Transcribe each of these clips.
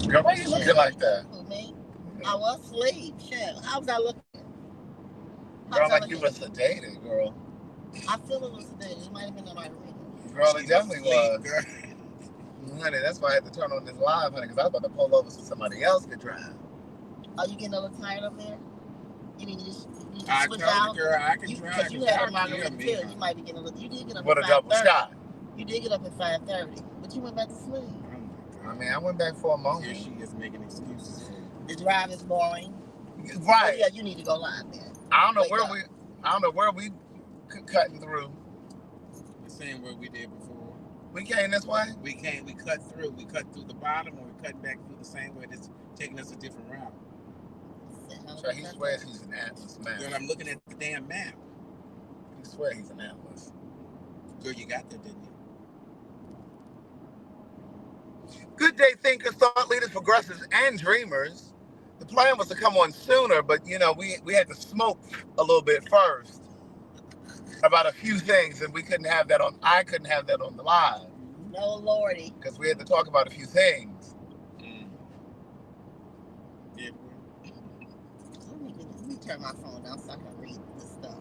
Girl, why you looking like that? Who, me? I was asleep. Shit. How was I looking? Girl, like you were sedated, girl. I feel it was sedated. It might have been a margarita. Girl, it definitely was. Girl. Honey, that's why I had to turn on this live, honey, because I was about to pull over so somebody else could drive. Are you getting a little tired up there? You need to just switch out? Girl, I can drive. Because you had a margarita too. You might be getting a little... You did get up at 5:30. What a double shot. You did get up at 5:30, but you went back to sleep. I mean, I went back for a moment. Here she is making excuses. The drive is boring. Right. Oh, yeah, you need to go live then. I don't know where we cutting through. The same way we did before. We came this way? We cut through. We cut through the bottom, and we cut back through the same way. That's taking us a different route. So he swears he's an Atlas map. Girl, I'm looking at the damn map. He swears he's an Atlas. Girl, you got that, didn't you? Good day, thinkers, thought leaders, progressives, and dreamers. The plan was to come on sooner, but, you know, we had to smoke a little bit first about a few things, and I couldn't have that on the live. No, Lordy. Because we had to talk about a few things. Yeah. Let me turn my phone down so I can read the stuff.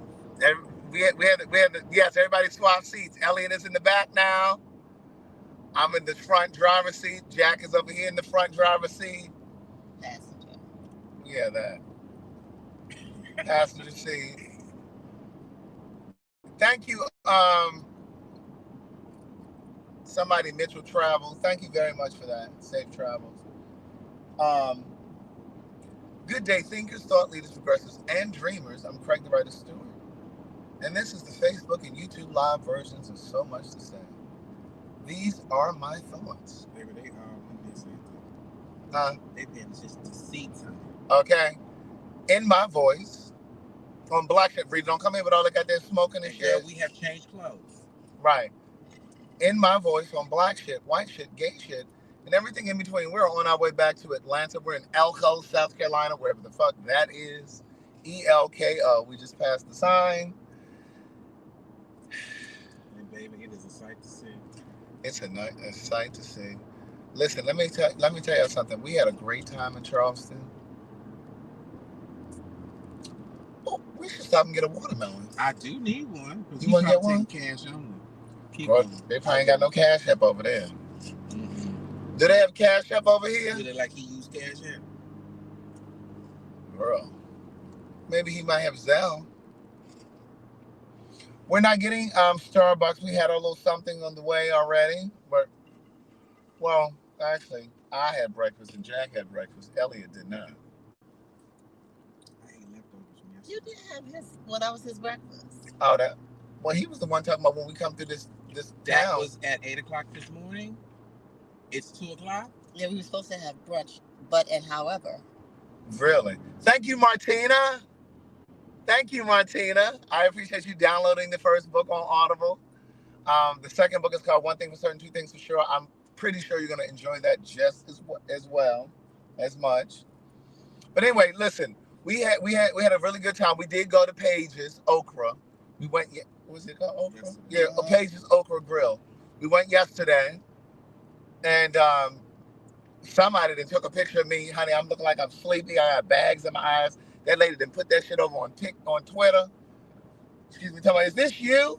Yes, everybody swap seats. Elliot is in the back now. I'm in the front driver's seat. Jack is over here in the front driver's seat. Passenger. Yeah, that. Passenger seat. Thank you, somebody, Mitchell Travel. Thank you very much for that. Safe travels. Good day, thinkers, thought leaders, progressives, and dreamers. I'm Craig TheWriter Stewart. And this is the Facebook and YouTube live versions of So Much to Say. These are my thoughts. Baby, they been just deceits. Okay. In my voice, on Black Shit, Breathe, don't come in with all that goddamn smoking and shit. Yeah, we have changed clothes. Right. In my voice, on Black Shit, White Shit, Gay Shit, and everything in between. We're on our way back to Atlanta. We're in Elko, South Carolina, wherever the fuck that is. ELKO. We just passed the sign. And baby, it is a sight to see. It's a sight to see. Listen, let me tell you something. We had a great time in Charleston. Oh, we should stop and get a watermelon. I do need one. You want to get one? Cash only. They probably ain't got no Cash App over there. Mm-hmm. Do they have Cash App over here? Do they like he used Cash App? Girl, maybe he might have Zelle. We're not getting Starbucks. We had a little something on the way already, but well, actually, I had breakfast and Jack had breakfast. Elliot did not. I ate leftovers from yesterday. You did have his. Well, that was his breakfast. Oh, that. Well, he was the one talking about when we come through this That town. was at 8:00 this morning. It's 2:00. Yeah, we were supposed to have brunch, but and however. Really? Thank you, Martina. Thank you, Martina. I appreciate you downloading the first book on Audible. The second book is called One Thing for Certain, Two Things for Sure. I'm pretty sure you're going to enjoy that just as much. But anyway, listen, we had a really good time. We did go to Paige's Okra. We went. What was it called? Okra? Yeah, Paige's Okra Grill. We went yesterday, and somebody that took a picture of me, honey. I'm looking like I'm sleepy. I got bags in my eyes. That lady didn't put that shit over on Twitter. Excuse me, tell me, is this you?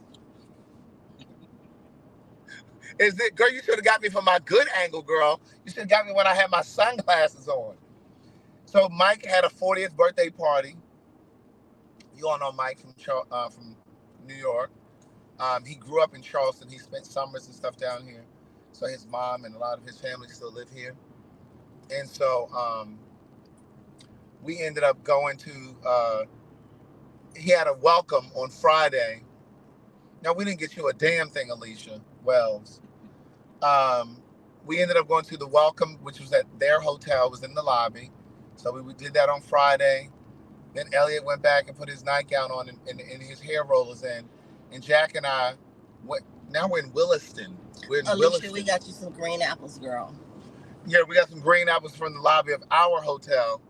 Is it, girl? You should have got me from my good angle, girl. You should have got me when I had my sunglasses on. So Mike had a 40th birthday party. You all know Mike from New York. He grew up in Charleston. He spent summers and stuff down here. So his mom and a lot of his family still live here. And so we ended up going to, he had a welcome on Friday. Now, we didn't get you a damn thing, Alicia Wells. We ended up going to the welcome, which was at their hotel. It was in the lobby. So we did that on Friday. Then Elliot went back and put his nightgown on and his hair rollers in. And Jack and I went, now we're in Williston. We're in Williston. We got you some green apples, girl. Yeah, we got some green apples from the lobby of our hotel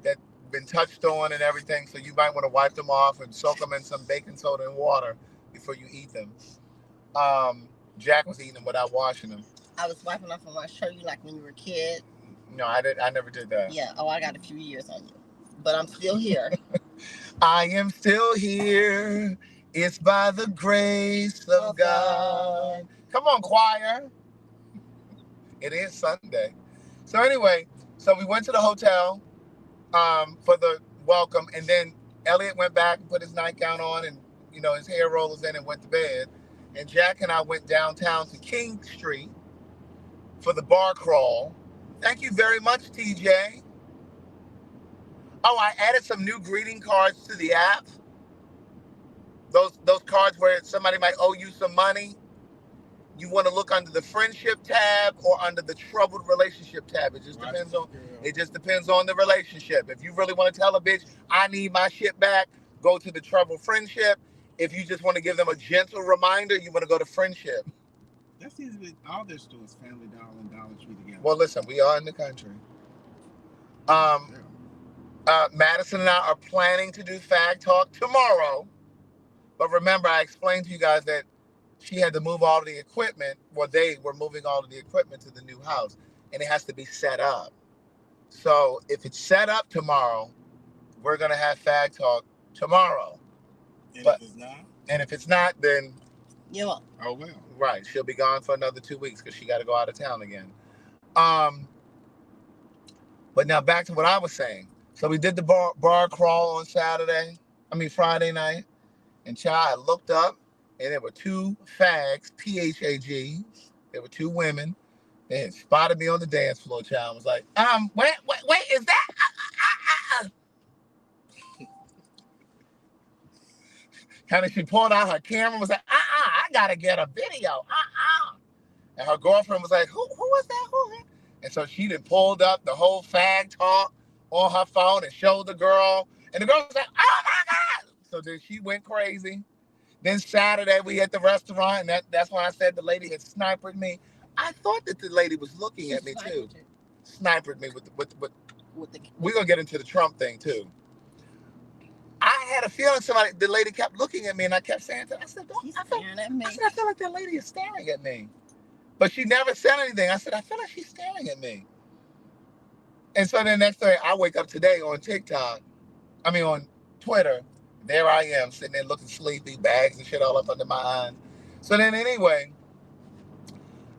that been touched on and everything. So you might want to wipe them off and soak them in some baking soda and water before you eat them. Jack was eating them without washing them. I was wiping off on my shirt, you like when you were a kid. No, I never did that. Yeah. Oh, I got a few years on you, but I'm still here. I am still here. It's by the grace of God. Come on, choir. It is Sunday. So anyway, so we went to the hotel for the welcome, and then Elliot went back and put his nightgown on and his hair rollers in and went to bed. And Jack and I went downtown to King Street for the bar crawl. Thank you very much, TJ. Oh, I added some new greeting cards to the app. Those cards where somebody might owe you some money. You want to look under the friendship tab or under the troubled relationship tab. It just depends on the relationship. If you really want to tell a bitch, I need my shit back, go to the troubled friendship. If you just want to give them a gentle reminder, you want to go to friendship. That's easy with all their stores, Family Dollar and Dollar Tree together. Well, listen, we are in the country. Madison and I are planning to do Fag Talk tomorrow. But remember, I explained to you guys that she had to move all of the equipment. Well, they were moving all of the equipment to the new house, and it has to be set up. So if it's set up tomorrow, we're going to have Fag Talk tomorrow. And if it's not? And if it's not, then... Yeah. Oh, well. Right. She'll be gone for another 2 weeks because she got to go out of town again. But now back to what I was saying. So we did the bar crawl on Friday night. And child, I looked up, and there were two fags, P-H-A-G. There were two women. They had spotted me on the dance floor, child. I was like, wait, is that? Kind of, she pulled out her camera and was like, I got to get a video. And her girlfriend was like, who was that? Who? And so she then pulled up the whole Fag Talk on her phone and showed the girl. And the girl was like, oh, my God. So then she went crazy. Then Saturday, we at the restaurant, and that's when I said the lady had sniped me. I thought that the lady was looking at me, too. Sniped me with the we're going to get into the Trump thing, too. I had a feeling the lady kept looking at me, and I kept saying to her, I said, I feel like that lady is staring at me. But she never said anything. I said, I feel like she's staring at me. And so then next day, I wake up today on on Twitter. There I am, sitting there looking sleepy, bags and shit all up under my eyes. So then anyway,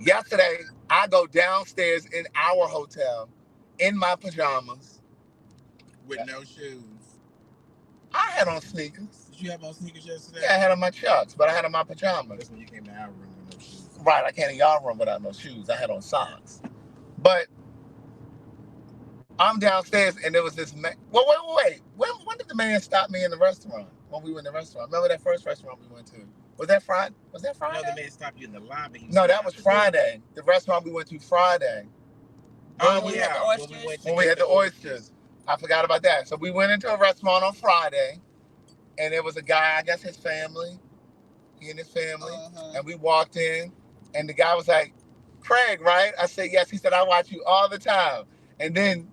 yesterday, I go downstairs in our hotel in my pajamas. With no shoes. I had on sneakers. Did you have on sneakers yesterday? Yeah, I had on my chucks, but I had on my pajamas. That's when you came to our room with no shoes. Right, I can't in y'all room without no shoes. I had on socks. But I'm downstairs, and there was this man. Well, wait. When did the man stop me in the restaurant? When we were in the restaurant. Remember that first restaurant we went to? Was that Friday? No, the man stopped you in the lobby. No, that was Friday. The restaurant we went to Friday. Oh, yeah. When we had the oysters. I forgot about that. So we went into a restaurant on Friday, and there was a guy, I guess his family, he and his family, and we walked in, and the guy was like, Craig, right? I said, yes. He said, I watch you all the time. And then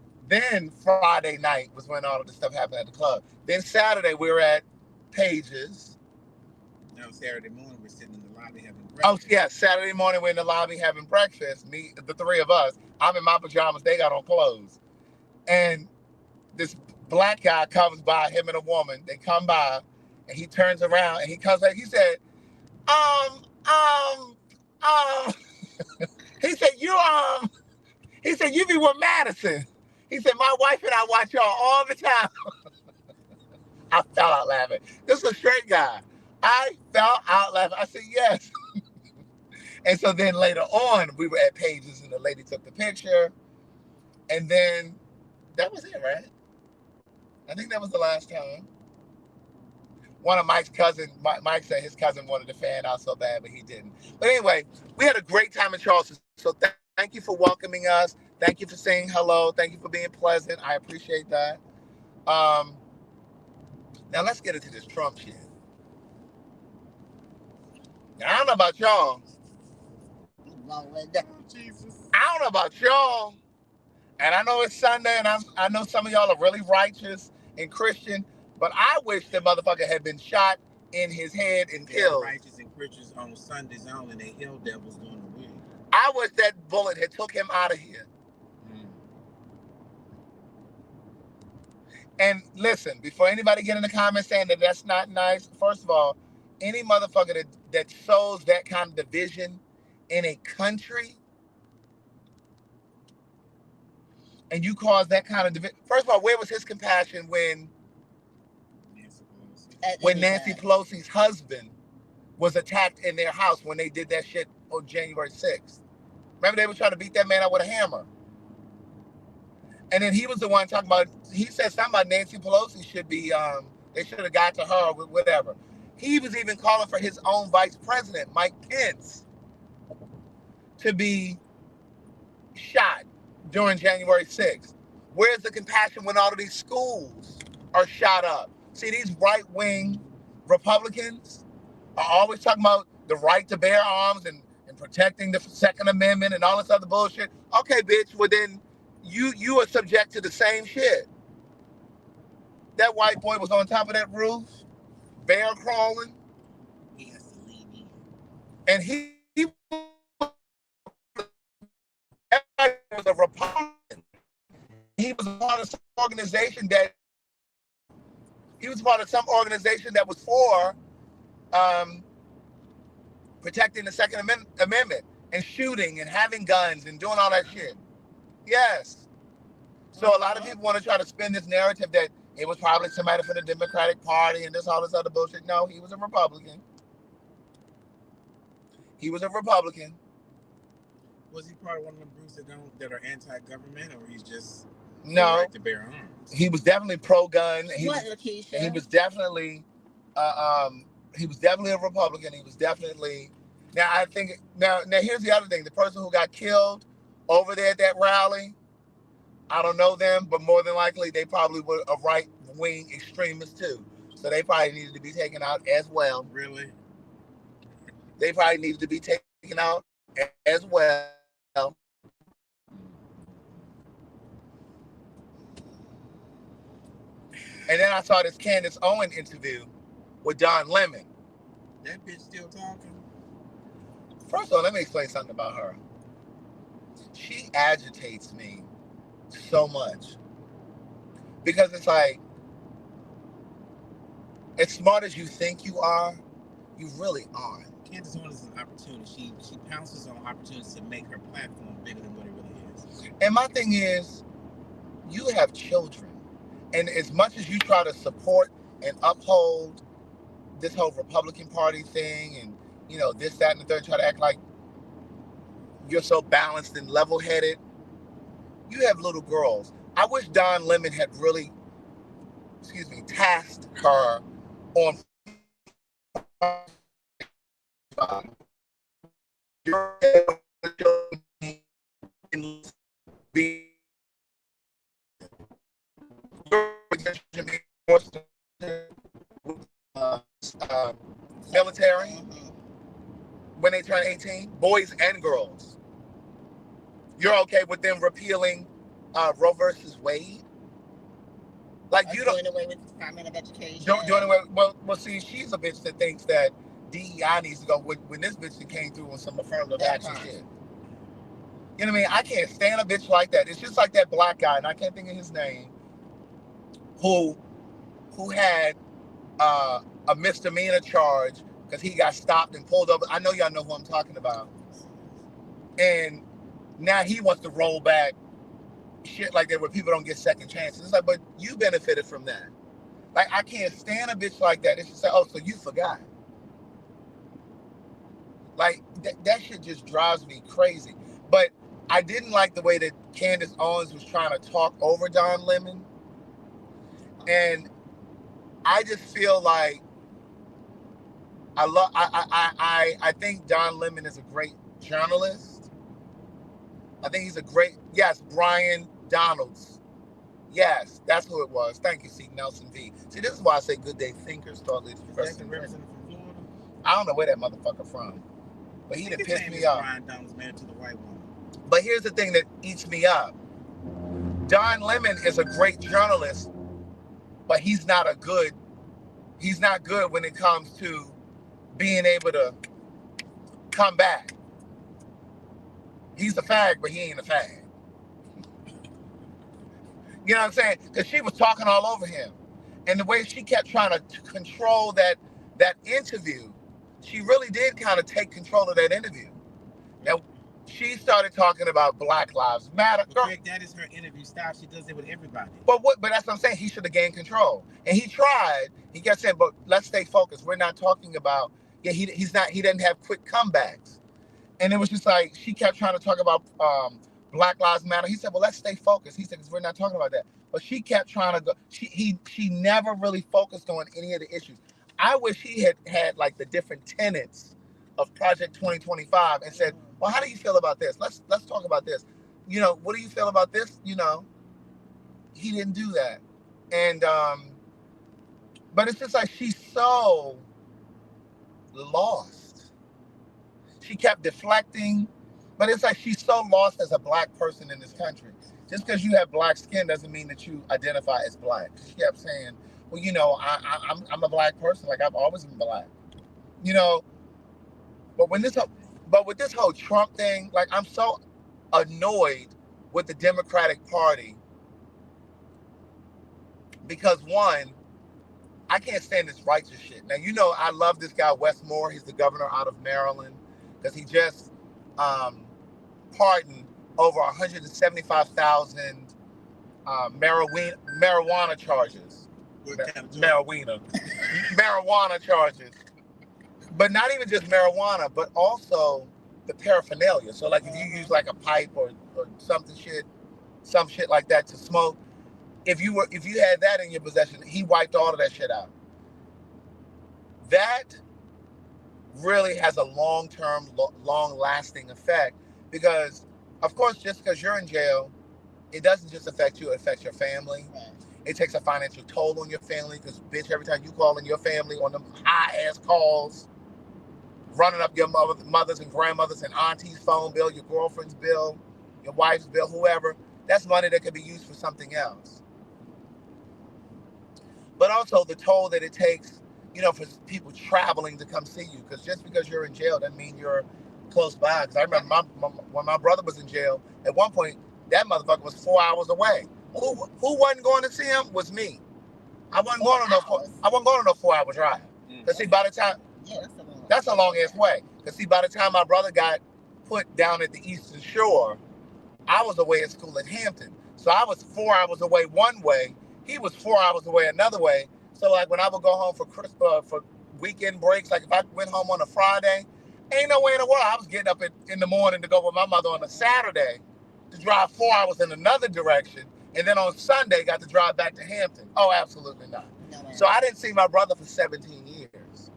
Friday night was when all of this stuff happened at the club. Then Saturday, we were at Page's. No, Saturday morning, we're sitting in the lobby having breakfast. Oh, yeah, Saturday morning, we're in the lobby having breakfast. Me, the three of us. I'm in my pajamas. They got on clothes. And this black guy comes by, him and a woman. They come by, and he turns around, and he comes back. He said, he said, you be with Madison. He said, my wife and I watch y'all all the time. I fell out laughing. This is a straight guy. I fell out laughing. I said, yes. And so then later on, we were at Page's, and the lady took the picture. And then that was it, right? I think that was the last time. One of Mike's cousins, Mike said his cousin wanted to fan out so bad, but he didn't. But anyway, we had a great time in Charleston. So thank you for welcoming us. Thank you for saying hello. Thank you for being pleasant. I appreciate that. Now let's get into this Trump shit. Now, I don't know about y'all. Jesus. I don't know about y'all. And I know it's Sunday, and I know some of y'all are really righteous and Christian, but I wish the motherfucker had been shot in his head and killed. Righteous and Christians on Sundays only, and they hell devils during the week. I wish that bullet had took him out of here. And listen, before anybody get in the comments saying that that's not nice, first of all, any motherfucker that sows that kind of division in a country and you cause that kind of division, first of all, where was his compassion when Nancy Pelosi's husband was attacked in their house when they did that shit on January 6th? Remember they were trying to beat that man up with a hammer. And then he was the one talking about, he said something about Nancy Pelosi should be, they should have got to her with whatever. He was even calling for his own vice president, Mike Pence, to be shot during January 6th. Where's the compassion when all of these schools are shot up? See, these right-wing Republicans are always talking about the right to bear arms and protecting the Second Amendment and all this other bullshit. Okay, bitch, well then you are subject to the same shit. That white boy was on top of that roof, bear crawling. He has to leave me. And he was a Republican. He was part of some organization that was for protecting the Second Amendment and shooting and having guns and doing all that shit. Yes. So a lot of people want to try to spin this narrative that it was probably somebody from the Democratic Party and all this other bullshit. No, he was a Republican. He was a Republican. Was he part of one of them groups that are anti-government, or he's just no right to bear arms? He was definitely pro-gun. He was definitely a Republican. He was definitely. Now I think now here's the other thing. The person who got killed over there at that rally, I don't know them, but more than likely they probably were a right-wing extremist too. So they probably needed to be taken out as well. Really? They probably needed to be taken out as well. And then I saw this Candace Owen interview with Don Lemon. That bitch still talking? First of all, let me explain something about her. She agitates me so much. Because it's like, as smart as you think you are, you really aren't. Candace Owen is an opportunity. She pounces on opportunities to make her platform bigger than what it really is. And my thing is, you have children. And as much as you try to support and uphold this whole Republican Party thing and, you know, this, that, and the third, try to act like you're so balanced and level-headed, you have little girls. I wish Don Lemon had really, tasked her on military when they turn 18, boys and girls. You're okay with them repealing Roe versus Wade? Like you don't doing away with the Department of Education. Doing away. Well, see, she's a bitch that thinks that DEI needs to go. When this bitch that came through with some affirmative action shit. You know what I mean? I can't stand a bitch like that. It's just like that black guy, and I can't think of his name, who had a misdemeanor charge because he got stopped and pulled over. I know y'all know who I'm talking about. And now he wants to roll back shit like that where people don't get second chances. It's like, but you benefited from that. Like, I can't stand a bitch like that. It's just like, oh, so you forgot. Like, that shit just drives me crazy. But I didn't like the way that Candace Owens was trying to talk over Don Lemon. And I just feel like I think Don Lemon is a great journalist. I think he's a great, yes, Brian Donalds. Yes, that's who it was. Thank you, C. Nelson V. See, this is why I say good day thinkers, thought leaders, professors. I don't know where that motherfucker from, but he done pissed me off. Brian Donalds married to the white woman. But here's the thing that eats me up. Don Lemon is a great journalist, but he's not good when it comes to being able to come back. He's a fag, but he ain't a fag. You know what I'm saying? Because she was talking all over him. And the way she kept trying to control that interview, she really did kind of take control of that interview. Now, she started talking about Black Lives Matter. But Craig, that is her interview style. She does it with everybody. But that's what I'm saying. He should have gained control. And he tried. He kept saying, but let's stay focused. We're not talking about, he doesn't have quick comebacks. And it was just like, she kept trying to talk about Black Lives Matter. He said, well, let's stay focused. He said, because we're not talking about that. But she kept trying to go. She never really focused on any of the issues. I wish he had like the different tenets of Project 2025 and said, well, how do you feel about this? Let's talk about this. You know, what do you feel about this? You know, he didn't do that. And but it's just like she's so lost. She kept deflecting, but it's like she's so lost as a Black person in this country. Just because you have Black skin doesn't mean that you identify as Black. She kept saying, well, you know, I'm a Black person. Like, I've always been Black. You know, but with this whole Trump thing, like, I'm so annoyed with the Democratic Party because, one, I can't stand this righteous shit. Now, you know, I love this guy, Wes Moore. He's the governor out of Maryland because he just pardoned over 175,000 marijuana charges. Marijuana charges. But not even just marijuana, but also the paraphernalia. So, like, if you use like a pipe or some shit like that to smoke, if you had that in your possession, he wiped all of that shit out. That really has a long-term, long-lasting effect because, of course, just because you're in jail, it doesn't just affect you, it affects your family. Right. It takes a financial toll on your family because, bitch, every time you call in your family on them high-ass calls, running up your mother's and grandmother's and auntie's phone bill, your girlfriend's bill, your wife's bill, whoever, that's money that could be used for something else. But also the toll that it takes, you know, for people traveling to come see you. Because just because you're in jail doesn't mean you're close by. Because I remember when my brother was in jail, at one point, that motherfucker was 4 hours away. Who wasn't going to see him was me. I wasn't going on no 4 hour drive. Because see, by the time, that's a long ass way. Because see, by the time my brother got put down at the Eastern Shore, I was away at school in Hampton. So I was 4 hours away one way. He was 4 hours away another way. So like when I would go home for weekend breaks, like if I went home on a Friday, ain't no way in the world I was getting up in the morning to go with my mother on a Saturday to drive 4 hours in another direction. And then on Sunday, got to drive back to Hampton. Oh, absolutely not. No, so I didn't see my brother for 17 years.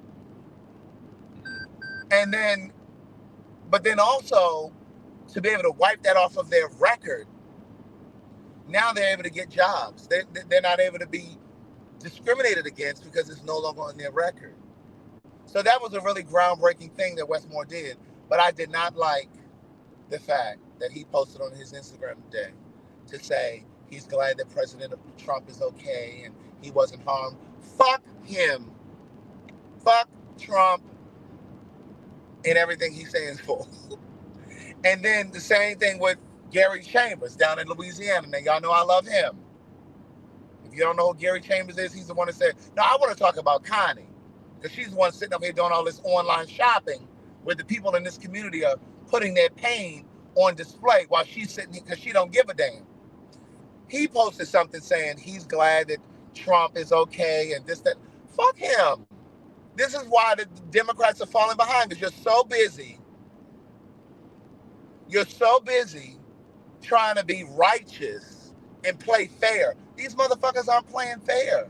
And then, but then also to be able to wipe that off of their record, now they're able to get jobs. They're not able to be discriminated against because it's no longer on their record. So that was a really groundbreaking thing that Wes Moore did. But I did not like the fact that he posted on his Instagram today to say he's glad that President Trump is okay and he wasn't harmed. Fuck him. Fuck Trump and everything he stands for. And then the same thing with Gary Chambers down in Louisiana. Now, y'all know I love him. If you don't know who Gary Chambers is, he's the one that said, no, I want to talk about Connie. Because she's the one sitting up here doing all this online shopping where the people in this community are putting their pain on display while she's sitting here because she don't give a damn. He posted something saying he's glad that Trump is okay and this, that. Fuck him. This is why the Democrats are falling behind because you're so busy. You're so busy trying to be righteous and play fair. These motherfuckers aren't playing fair.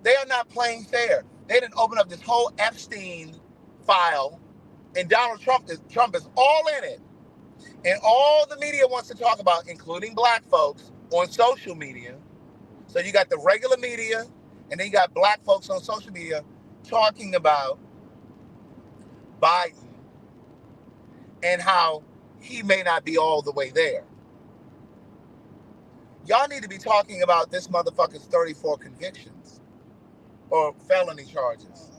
They are not playing fair. They didn't open up this whole Epstein file, and Donald Trump is all in it. And all the media wants to talk about, including black folks, on social media. So you got the regular media, and then you got black folks on social media talking about Biden and how he may not be all the way there. Y'all need to be talking about this motherfucker's 34 convictions or felony charges.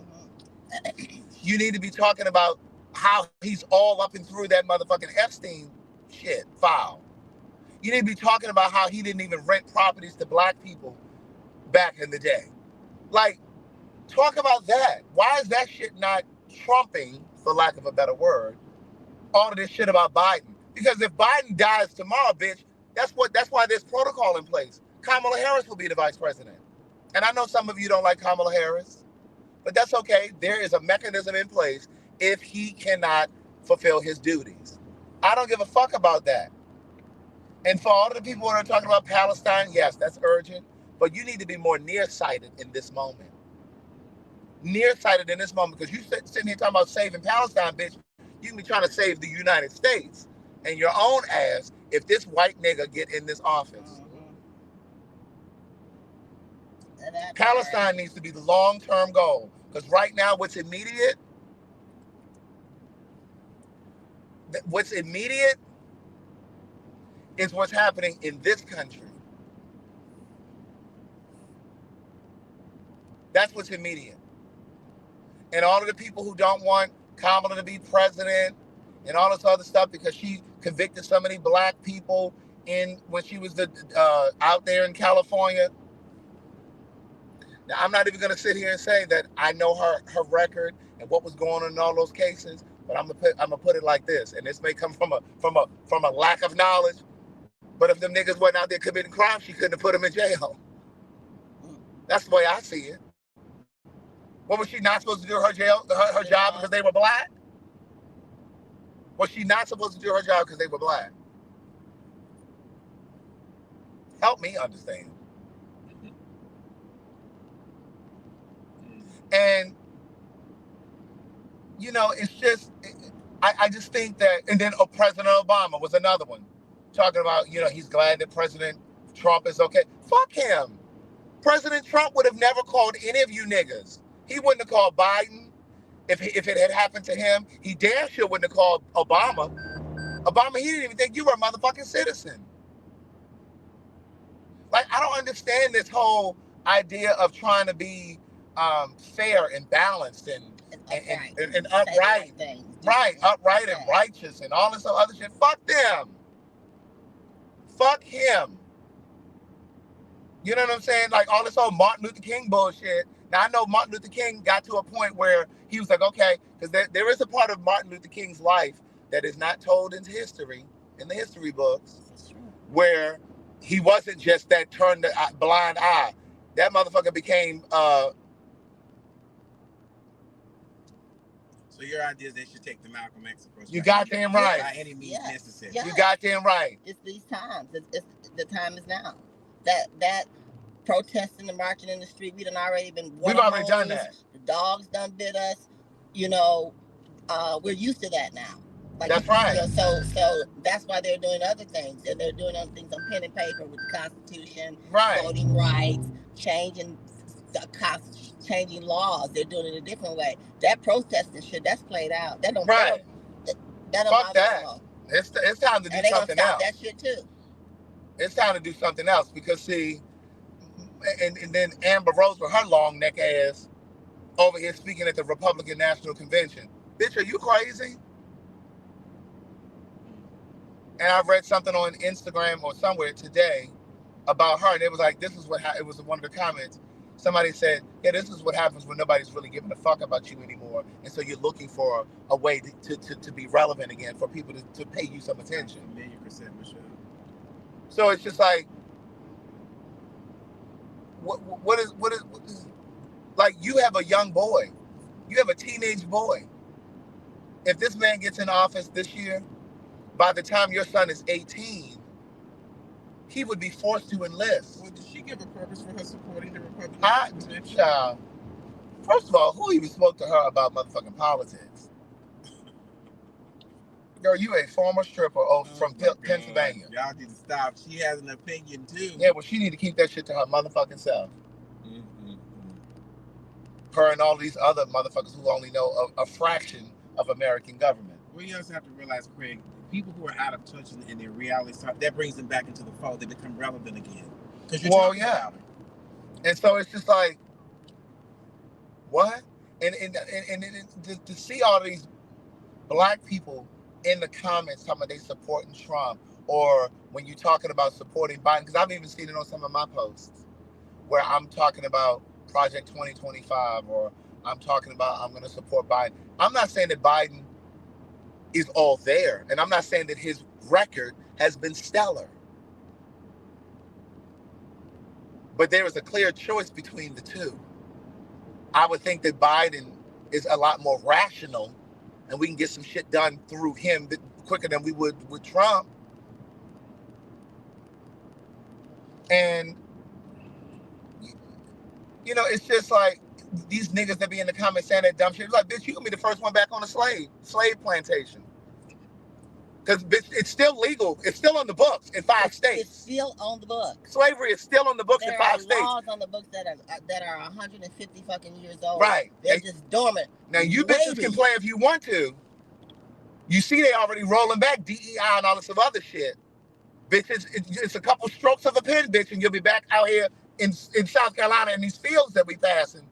You need to be talking about how he's all up and through that motherfucking Epstein shit file. You need to be talking about how he didn't even rent properties to black people back in the day. Like, talk about that. Why is that shit not trumping, for lack of a better word, all of this shit about Biden? Because if Biden dies tomorrow, bitch, that's why there's protocol in place. Kamala Harris will be the vice president. And I know some of you don't like Kamala Harris, but that's okay. There is a mechanism in place if he cannot fulfill his duties. I don't give a fuck about that. And for all of the people that are talking about Palestine, yes, that's urgent, but you need to be more nearsighted in this moment. Nearsighted in this moment, because you sitting here talking about saving Palestine, bitch. You can be trying to save the United States and your own ass if this white nigga get in this office. Palestine needs to be the long-term goal, because right now what's immediate is what's happening in this country. That's what's immediate. And all of the people who don't want Kamala to be president and all this other stuff because she convicted so many black people when she was out there in California. Now, I'm not even going to sit here and say that I know her record and what was going on in all those cases, but I'm gonna put it like this, and this may come from a lack of knowledge. But if them niggas wasn't out there committing crimes, she couldn't have put them in jail. That's the way I see it. What, was she not supposed to do her job because they were black? Was she not supposed to do her job because they were black? Help me understand. And, you know, it's just, I just think that, and then President Obama was another one, talking about, you know, he's glad that President Trump is okay. Fuck him. President Trump would have never called any of you niggas. He wouldn't have called Biden if it had happened to him. He damn sure wouldn't have called Obama. Obama, he didn't even think you were a motherfucking citizen. Like, I don't understand this whole idea of trying to be fair and balanced and upright. Right, upright and righteous and all this other shit. Fuck them. Fuck him. You know what I'm saying? Like all this whole Martin Luther King bullshit. Now, I know Martin Luther King got to a point where he was like, okay, because there is a part of Martin Luther King's life that is not told in history, in the history books, where he wasn't just that turned the blind eye. That motherfucker became... So your idea is they should take the Malcolm X approach. You goddamn right. By any means necessary. Yes. You goddamn right. It's these times. The time is now. That protesting and marching in the street, we've already done that. The dogs done bit us. You know, we're used to that now. Like, that's right. You know, so that's why they're doing other things. They're doing other things on pen and paper with the Constitution, right. Voting rights, changing laws. They're doing it a different way. That protesting shit, that's played out. That don't right. That fuck that. It's time to do something else. That shit too. It's time to do something else because see, and then Amber Rose with her long neck ass over here speaking at the Republican National Convention. Bitch, are you crazy? And I read something on Instagram or somewhere today about her, and it was like, this is what it was one of the comments. Somebody said, yeah, this is what happens when nobody's really giving a fuck about you anymore. And so you're looking for a way to be relevant again, for people to pay you some attention. 1,000,000%, Michelle. So it's just like, what is like, you have a young boy. You have a teenage boy. If this man gets in office this year, by the time your son is 18, he would be forced to enlist. Well, did she give a purpose for her supporting the Republican? First of all, who even spoke to her about motherfucking politics? Girl, you a former stripper from Pennsylvania. Y'all need to stop. She has an opinion too. Yeah, well, she need to keep that shit to her motherfucking self. Mm-hmm. Her and all these other motherfuckers who only know a fraction of American government. Well, you also have to realize, Craig, people who are out of touch in their reality, that brings them back into the fold. They become relevant again. Well, yeah. And so it's just like, what? And to see all these black people in the comments talking about they supporting Trump or when you're talking about supporting Biden, because I've even seen it on some of my posts where I'm talking about Project 2025, or I'm talking about I'm going to support Biden. I'm not saying that Biden is all there, and I'm not saying that his record has been stellar. But there is a clear choice between the two. I would think that Biden is a lot more rational, and we can get some shit done through him quicker than we would with Trump. And, you know, it's just like these niggas that be in the comments saying that dumb shit. It's like, bitch, you gonna be the first one back on a slave plantation. Because, bitch, it's still legal. It's still on the books in 5 states. It's still on the books. Slavery is still on the books in 5 states. There are laws on the books that are 150 fucking years old. Right. They're just dormant. Now, you bitches can play if you want to. You see they already rolling back DEI and all this other shit. Bitch, it's a couple strokes of a pen, bitch, and you'll be back out here in South Carolina in these fields that we passing.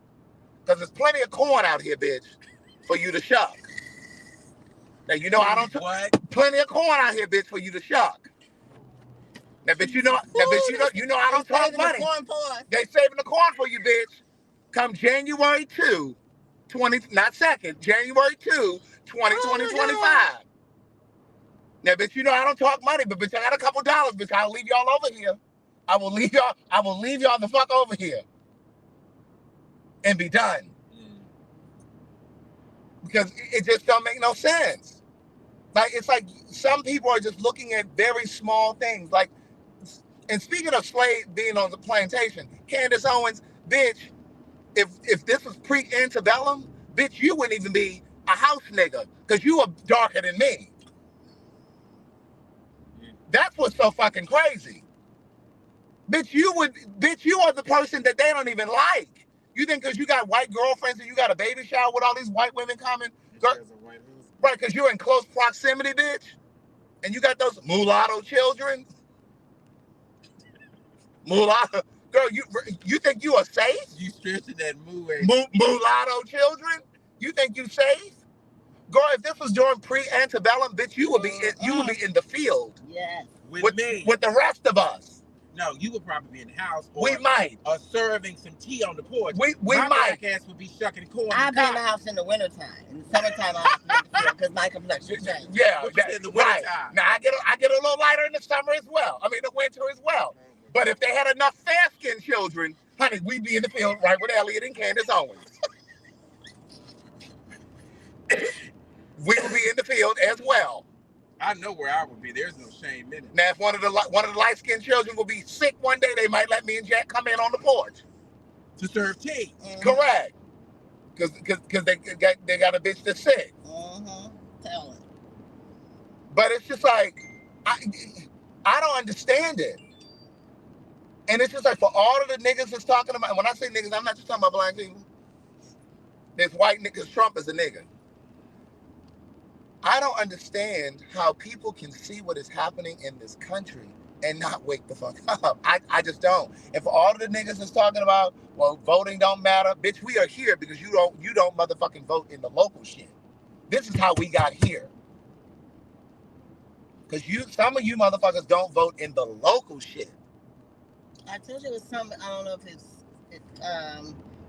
Because there's plenty of corn out here, bitch, for you to shuck. Now, you know I don't... Plenty of corn out here, bitch, for you to shuck. Now, bitch, you know I don't talk money. They saving the corn for you, bitch. Come January 2, not 2nd, January 2, 2025. Now, bitch, you know I don't talk money, but bitch, I got a couple dollars, bitch. I'll leave y'all over here. I will leave y'all the fuck over here. And be done. Because it just don't make no sense. Like, it's like some people are just looking at very small things. Like, and speaking of slave being on the plantation, Candace Owens, bitch, if this was pre-antebellum, bitch, you wouldn't even be a house nigga because you are darker than me. That's what's so fucking crazy. Bitch, you are the person that they don't even like. You think because you got white girlfriends and you got a baby shower with all these white women coming? Right, because you're in close proximity, bitch. And you got those mulatto children. Mulatto. Girl, you think you are safe? You stressing that mulatto children? You think you safe? Girl, if this was during pre-antebellum, bitch, you would be in the field. Yes. With the rest of us. No, you would probably be in the house. We might. Or serving some tea on the porch. We my might. My ass would be shucking corn. I'd be in the house in the wintertime. In the summertime, I have to be in the field because my complexion changed. Yeah, in the wintertime. Right. Now, I get a little lighter in the summer as well. I mean, the winter as well. But if they had enough fair-skinned children, honey, we'd be in the field right with Elliot and Candace Owens. We would be in the field as well. I know where I would be. There's no shame in it. Now, if one of the light-skinned children will be sick one day, they might let me and Jack come in on the porch to serve tea. Mm-hmm. Correct, because they got a bitch that's sick. Mm-hmm. Tell it. But it's just like I don't understand it, and it's just like for all of the niggas that's talking about. When I say niggas, I'm not just talking about black people. There's white niggas. Trump is a nigga. I don't understand how people can see what is happening in this country and not wake the fuck up. I just don't. And for all of the niggas that's talking about, well, voting don't matter, bitch, we are here because you don't motherfucking vote in the local shit. This is how we got here. Because some of you motherfuckers don't vote in the local shit. I told you it was something, I don't know if it's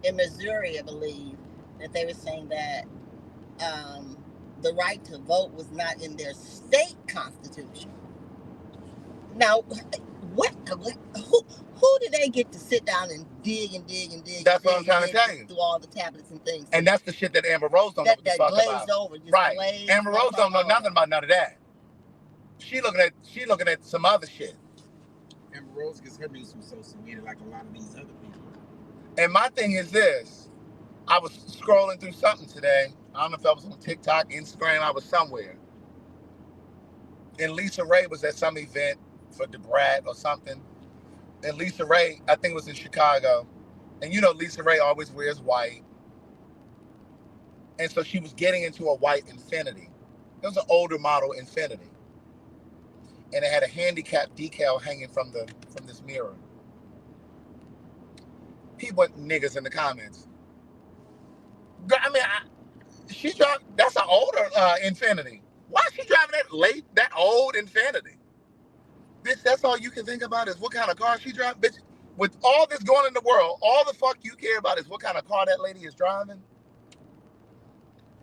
in Missouri, I believe, that they were saying that the right to vote was not in their state constitution. Now, who did they get to sit down and dig? That's what I'm trying to tell you. Through all the tablets and things. And that's the shit that Amber Rose don't know what the fuck about. Over, right. Amber Rose don't know nothing about none of that. She looking at some other shit. Amber Rose gets her news from social media like a lot of these other people. And my thing is this. I was scrolling through something today. I don't know if I was on TikTok, Instagram, I was somewhere. And Lisa Ray was at some event for DeBrat or something. And Lisa Ray, I think it was in Chicago. And you know Lisa Ray always wears white. And so she was getting into a white Infiniti. It was an older model Infiniti. And it had a handicap decal hanging from this mirror. People, niggas in the comments. I mean, she's driving, that's an older Infiniti. Why is she driving that old Infiniti? Bitch, that's all you can think about is what kind of car she drives? Bitch, with all this going in the world, all the fuck you care about is what kind of car that lady is driving?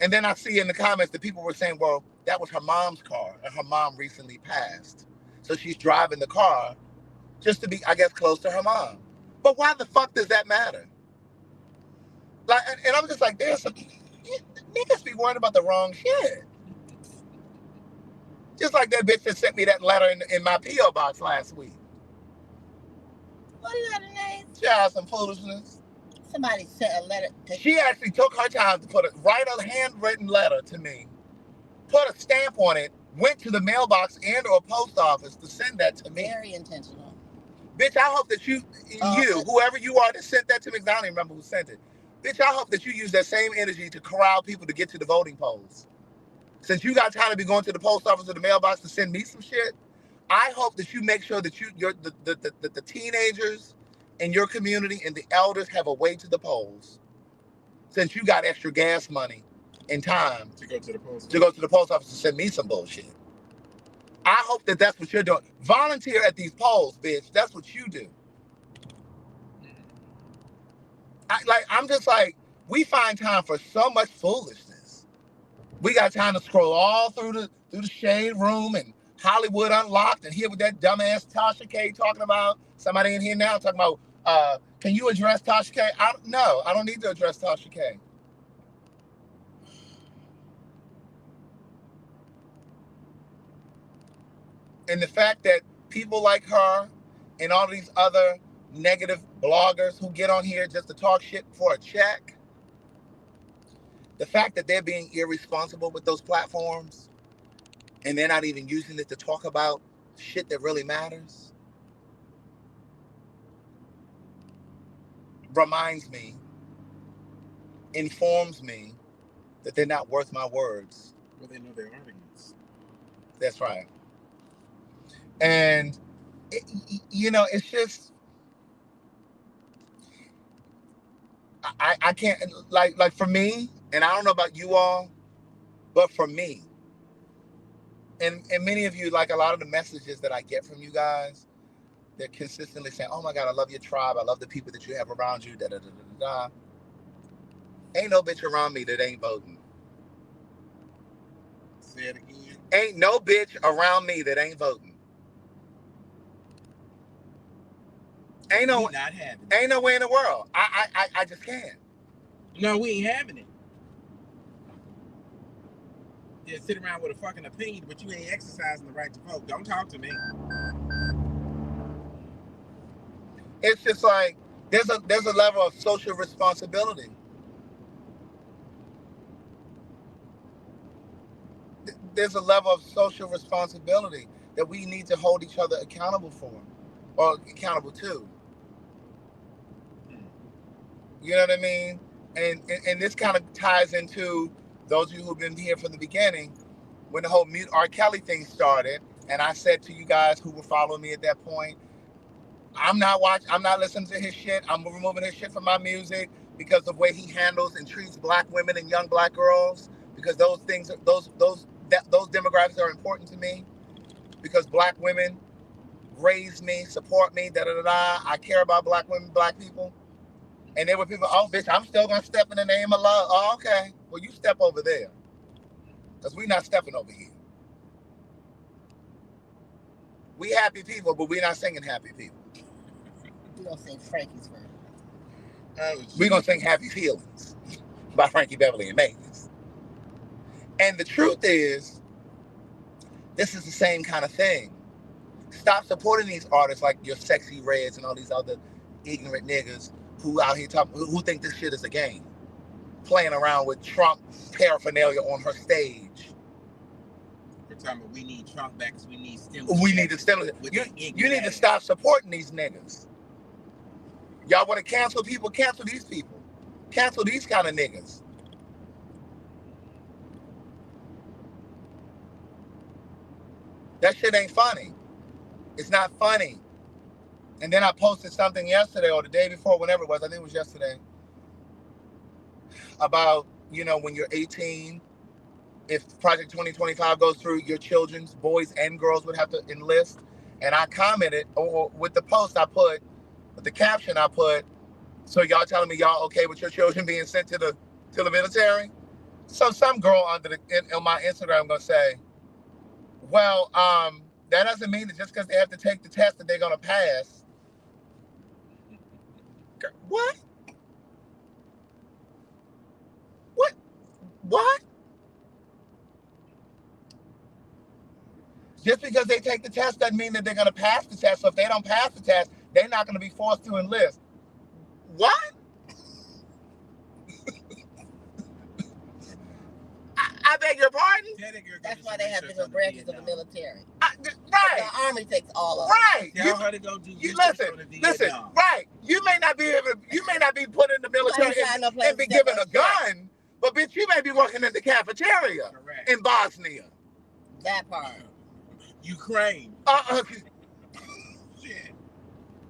And then I see in the comments that people were saying, well, that was her mom's car, and her mom recently passed. So she's driving the car just to be, I guess, close to her mom. But why the fuck does that matter? Like, and I'm just like, there's some niggas be worrying about the wrong shit. Just like that bitch that sent me that letter in my P.O. box last week. What is that name? Child, some foolishness. Somebody sent a letter. She actually took her time to write a handwritten letter to me, put a stamp on it, went to the mailbox and or post office to send that to me. Very intentional. Bitch, I hope that whoever you are that sent that to me, because I don't even remember who sent it. Bitch, I hope that you use that same energy to corral people to get to the voting polls. Since you got time to be going to the post office or the mailbox to send me some shit, I hope that you make sure that the teenagers in your community and the elders have a way to the polls. Since you got extra gas money and time to go to the post office to send me some bullshit. I hope that that's what you're doing. Volunteer at these polls, bitch. That's what you do. I'm just like, we find time for so much foolishness. We got time to scroll all through the Shade Room and Hollywood Unlocked and hear what that dumbass Tasha K talking about. Somebody in here now talking about, can you address Tasha K? No, I don't need to address Tasha K. And the fact that people like her and all these other negative bloggers who get on here just to talk shit for a check, the fact that they're being irresponsible with those platforms and they're not even using it to talk about shit that really matters, reminds me, informs me that they're not worth my words. Well, they know their arguments. That's right. And, it's just, I can't, like for me, and I don't know about you all, but for me, and many of you, like a lot of the messages that I get from you guys, they're consistently saying, oh my God, I love your tribe. I love the people that you have around you, da-da-da-da-da. Ain't no bitch around me that ain't voting. Say it again. Ain't no bitch around me that ain't voting. Ain't no way in the world. I just can't. No, we ain't having it. Just sit around with a fucking opinion, but you ain't exercising the right to vote. Don't talk to me. It's just like there's a level of social responsibility. There's a level of social responsibility that we need to hold each other accountable for, or accountable to. You know what I mean? And this kind of ties into those of you who've been here from the beginning, when the whole Mute R. Kelly thing started, and I said to you guys who were following me at that point, I'm not listening to his shit. I'm removing his shit from my music because of the way he handles and treats black women and young black girls, because those demographics are important to me, because black women raised me, support me, I care about black women, black people. And there were people, oh, bitch, I'm still going to step in the name of love. Oh, okay. Well, you step over there. Because we're not stepping over here. We happy people, but we're not singing happy people. We're going to sing Frankie's version. We're going to sing Happy Feelings by Frankie Beverly and Mays. And the truth is, this is the same kind of thing. Stop supporting these artists like your Sexy Reds and all these other ignorant niggas who out here who think this shit is a game, playing around with Trump paraphernalia on her stage. We're talking about we need Trump back because we need stimulus. We need the stimulus. You need to stop supporting these niggas. Y'all want to cancel people? Cancel these people. Cancel these kind of niggas. That shit ain't funny. It's not funny. And then I posted something yesterday or the day before, whenever it was, I think it was yesterday, about, when you're 18, if Project 2025 goes through, your children's boys and girls would have to enlist. And I commented, or with the post I put, with the caption I put, so y'all telling me y'all okay with your children being sent to the military? So some girl on my Instagram gonna say, well, that doesn't mean that just because they have to take the test that they're gonna pass. What? What? Just because they take the test doesn't mean that they're gonna pass the test. So if they don't pass the test, they're not gonna be forced to enlist. What? I beg your pardon? That's why they have different branches of the military. Right. The Army takes all of them. Right. Tell her to go do listen. Right. You may not be put in the military and be given a gun, but bitch, you may be working in the cafeteria in Bosnia. That part. Ukraine. Shit.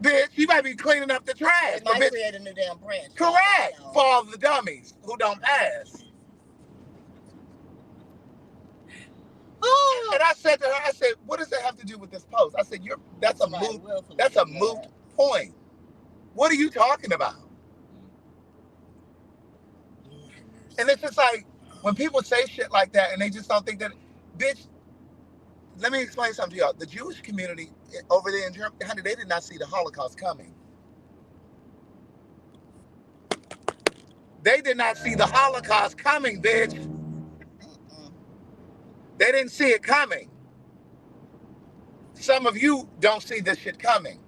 Bitch, you might be cleaning up the trash. They might create a new damn branch. Correct. For all the dummies who don't pass. And I said to her, what does that have to do with this post? I said, that's a moot point. What are you talking about? And it's just like, when people say shit like that and they just don't think that, bitch, let me explain something to y'all. The Jewish community over there in Germany, honey, they did not see the Holocaust coming. They did not see the Holocaust coming, bitch. They didn't see it coming. Some of you don't see this shit coming.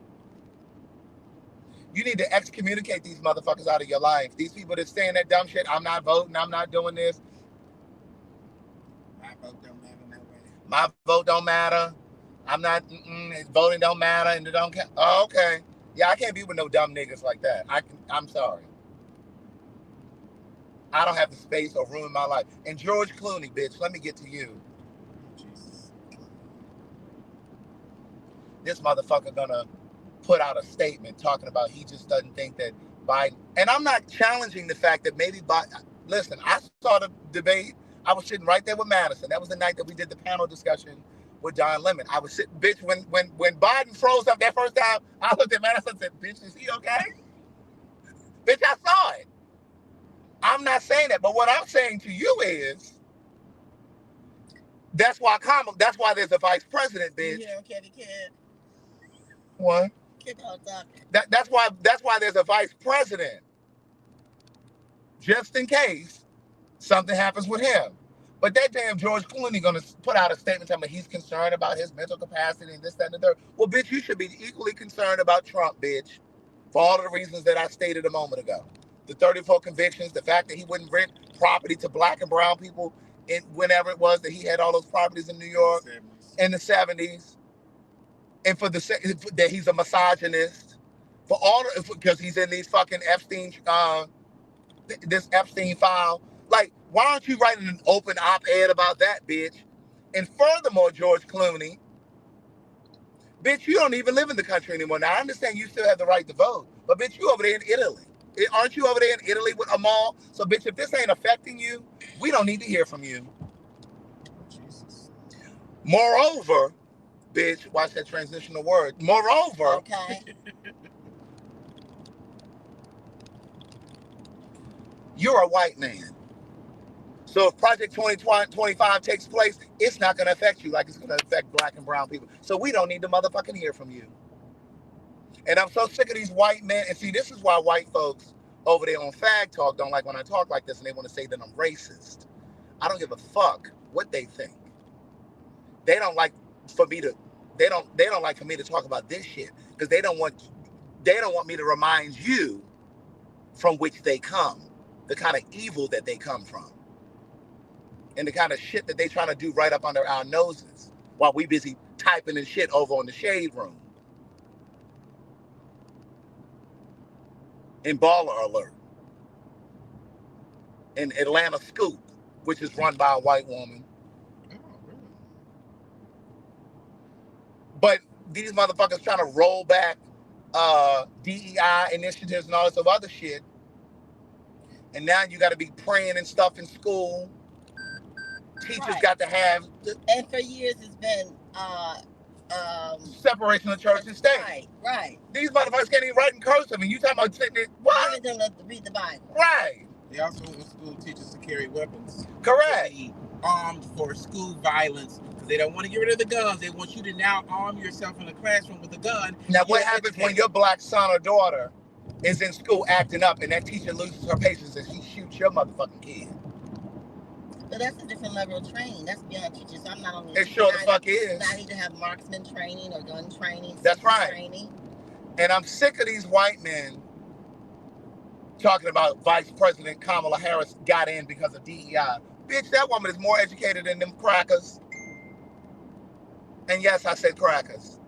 You need to excommunicate these motherfuckers out of your life. These people that saying that dumb shit, I'm not voting, I'm not doing this. My vote don't matter that way. My vote don't matter. I'm not, voting don't matter and it don't count. Oh, okay. Yeah, I can't be with no dumb niggas like that. I'm sorry. I don't have the space or room in my life. And George Clooney, bitch, let me get to you. This motherfucker gonna put out a statement talking about he just doesn't think that Biden, and I'm not challenging the fact that maybe Biden, listen, I saw the debate. I was sitting right there with Madison. That was the night that we did the panel discussion with Don Lemon. I was sitting, bitch, when Biden froze up that first time, I looked at Madison and said, bitch, is he okay? Bitch, I saw it. I'm not saying that, but what I'm saying to you is, that's why there's a vice president, bitch. You hear him, Kid? What? That's why there's a vice president. Just in case something happens with him. But that damn George Clooney gonna put out a statement telling me he's concerned about his mental capacity and this, that, and the third. Well, bitch, you should be equally concerned about Trump, bitch. For all of the reasons that I stated a moment ago. The 34 convictions, the fact that he wouldn't rent property to black and brown people whenever it was that he had all those properties in New York in the 70s. And that he's a misogynist, because he's in these fucking Epstein, this Epstein file. Like, why aren't you writing an open op-ed about that, bitch? And furthermore, George Clooney, bitch, you don't even live in the country anymore. Now, I understand you still have the right to vote, but bitch, you over there in Italy. Aren't you over there in Italy with Amal? So, bitch, if this ain't affecting you, we don't need to hear from you. Jesus. Moreover, bitch, watch that transitional word. Moreover, okay. You're a white man. So if Project 2025 takes place, it's not going to affect you like it's going to affect black and brown people. So we don't need to motherfucking hear from you. And I'm so sick of these white men. And see, this is why white folks over there on Fag Talk don't like when I talk like this and they want to say that I'm racist. I don't give a fuck what they think. They don't like for me to talk about this shit because they don't want me to remind you from which they come, the kind of evil that they come from, and the kind of shit that they trying to do right up under our noses while we busy typing and shit over on the Shade Room. In Baller Alert. In Atlanta Scoop, which is run by a white woman. But these motherfuckers trying to roll back DEI initiatives and all this other shit. And now you got to be praying and stuff in school. Teachers got to have... And for years it's been separation of church and state. Right, right. These motherfuckers can't even write in cursive, and you talking about sitting there, what? Giving them to read the Bible. Right. They also in school teach us to carry weapons. Correct. To be armed for school violence. Because they don't want to get rid of the guns. They want you to now arm yourself in the classroom with a gun. Now, what happens when your black son or daughter is in school acting up and that teacher loses her patience and she shoots your motherfucking kid? But that's a different level of training. That's beyond teachers. I'm not only. It sure the fuck is. I need to have marksman training or gun training. That's right. Training. And I'm sick of these white men talking about Vice President Kamala Harris got in because of DEI. Bitch, that woman is more educated than them crackers. And yes, I said crackers.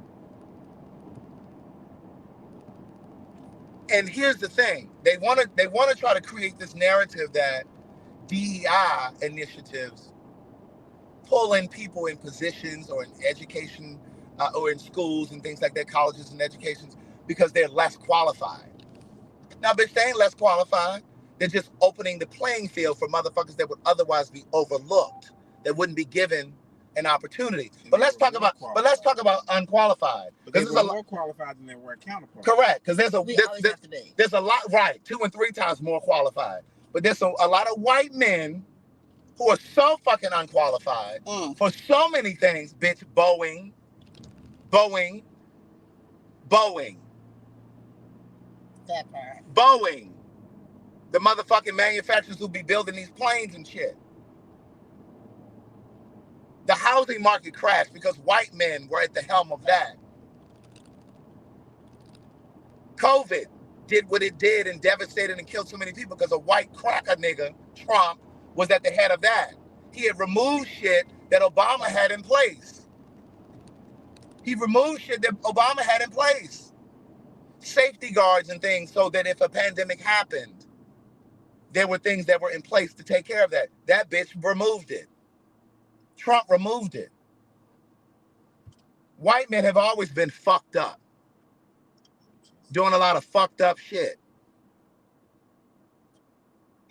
And here's the thing. They want to try to create this narrative that DEI initiatives pull in people in positions or in education or in schools and things like that, colleges and educations, because they're less qualified. Now, bitch, they ain't less qualified. They're just opening the playing field for motherfuckers that would otherwise be overlooked, that wouldn't be given an opportunity. But let's talk about unqualified. Because they're more qualified than their white counterparts. Correct, because there's a lot, right, 2 and 3 times more qualified. But there's a lot of white men who are so fucking unqualified for so many things, bitch. Boeing. That part. Boeing. The motherfucking manufacturers who be building these planes and shit. The housing market crashed because white men were at the helm of that. COVID did what it did and devastated and killed so many people because a white cracker nigga, Trump, was at the head of that. He had removed shit that Obama had in place. Safety guards and things so that if a pandemic happened, there were things that were in place to take care of that. That bitch removed it. Trump removed it. White men have always been fucked up, doing a lot of fucked up shit.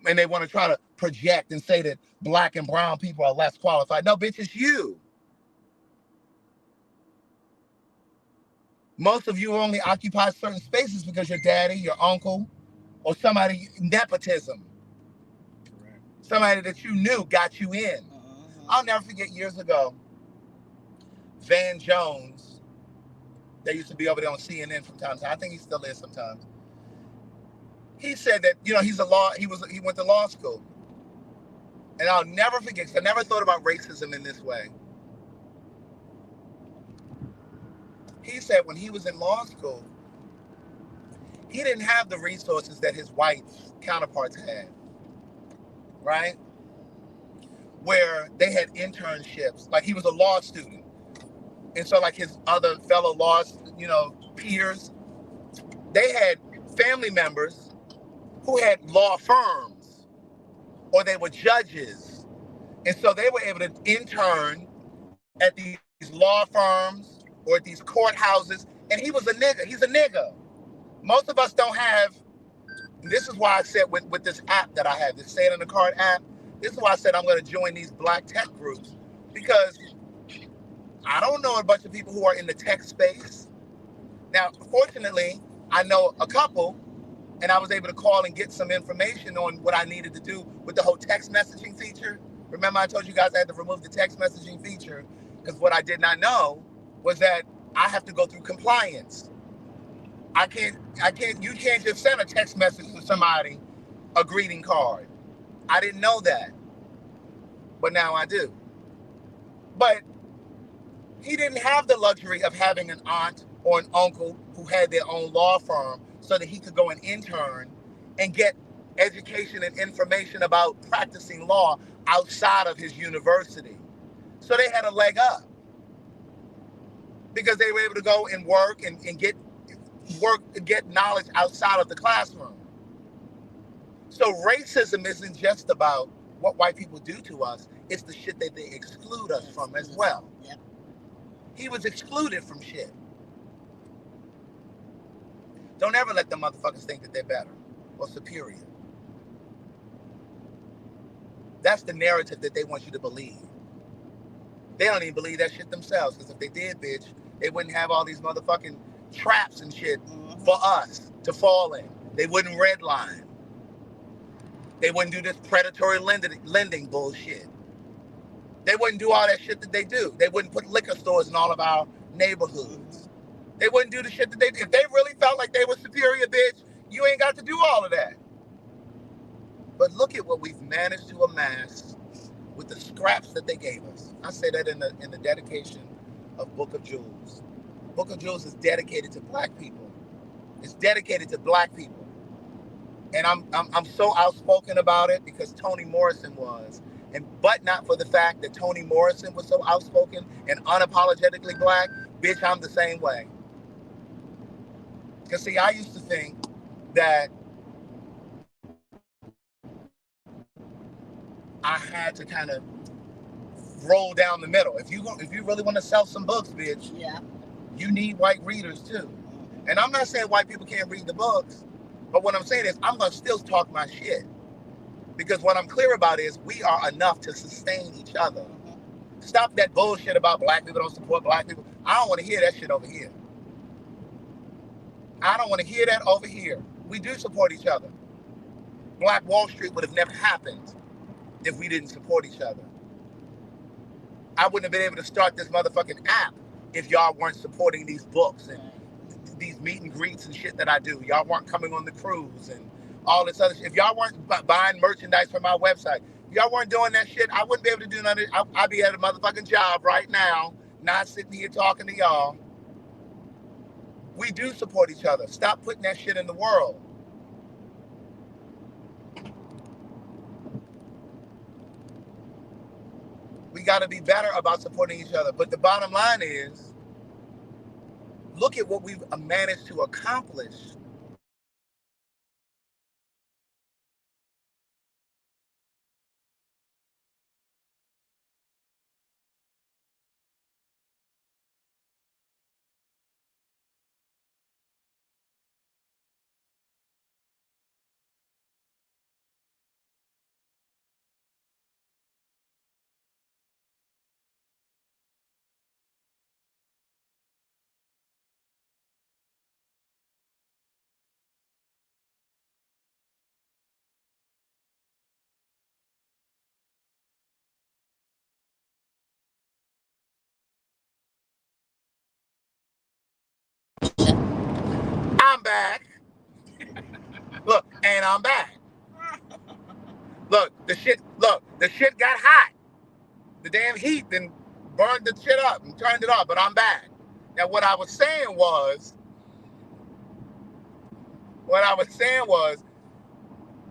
And they want to try to project and say that black and brown people are less qualified. No, bitch, it's you. Most of you only occupy certain spaces because your daddy, your uncle, or somebody, nepotism. Correct. Somebody that you knew got you in. I'll never forget years ago, Van Jones, that used to be over there on CNN from time to time. I think he still is sometimes. He said that, he went to law school. And I'll never forget, because I never thought about racism in this way. He said when he was in law school, he didn't have the resources that his white counterparts had, right? Where they had internships, like he was a law student. And so like his other fellow law, peers, they had family members who had law firms or they were judges. And so they were able to intern at these law firms or at these courthouses. And he was a nigga. He's a nigga. Most of us don't have, this is why I said with this app that I have, this Say It on the Card app, this is why I said I'm going to join these black tech groups, because I don't know a bunch of people who are in the tech space. Now, fortunately, I know a couple, and I was able to call and get some information on what I needed to do with the whole text messaging feature. Remember I told you guys I had to remove the text messaging feature because what I did not know was that I have to go through compliance. You can't just send a text message to somebody, a greeting card. I didn't know that, but now I do. But he didn't have the luxury of having an aunt or an uncle who had their own law firm so that he could go and intern and get education and information about practicing law outside of his university. So they had a leg up because they were able to go and work and get knowledge outside of the classroom. So racism isn't just about what white people do to us, it's the shit that they exclude us from as well. Yep. He was excluded from shit. Don't ever let the motherfuckers think that they're better or superior. That's the narrative that they want you to believe. They don't even believe that shit themselves, because if they did, bitch, They wouldn't have all these motherfucking traps and shit for us to fall in. They wouldn't redline. They wouldn't do this predatory lending bullshit. They wouldn't do all that shit that they do. They wouldn't put liquor stores in all of our neighborhoods. They wouldn't do the shit that they do. If they really felt like they were superior, bitch, you ain't got to do all of that. But look at what we've managed to amass with the scraps that they gave us. I say that in the dedication of Book of Jewels. Book of Jewels is dedicated to black people. It's dedicated to black people. And I'm so outspoken about it because Toni Morrison was. But not for the fact that Toni Morrison was so outspoken and unapologetically black, bitch, I'm the same way. Because see, I used to think that I had to kind of roll down the middle. If you really want to sell some books, bitch, yeah, you need white readers too. And I'm not saying white people can't read the books, but what I'm saying is I'm gonna still talk my shit. Because what I'm clear about is we are enough to sustain each other. Stop that bullshit about black people don't support black people. I don't want to hear that shit over here. I don't want to hear that over here. We do support each other. Black Wall Street would have never happened if we didn't support each other. I wouldn't have been able to start this motherfucking app if y'all weren't supporting these books and these meet and greets and shit that I do. Y'all weren't coming on the cruise and all this other shit. If y'all weren't buying merchandise from my website, if y'all weren't doing that shit, I wouldn't be able to do none of it. I'd be at a motherfucking job right now, not sitting here talking to y'all. We do support each other. Stop putting that shit in the world. We got to be better about supporting each other. But the bottom line is, look at what we've managed to accomplish. I'm back. Look, and I'm back. Look, the shit got hot. The damn heat then burned the shit up and turned it off, but I'm back. Now what I was saying was,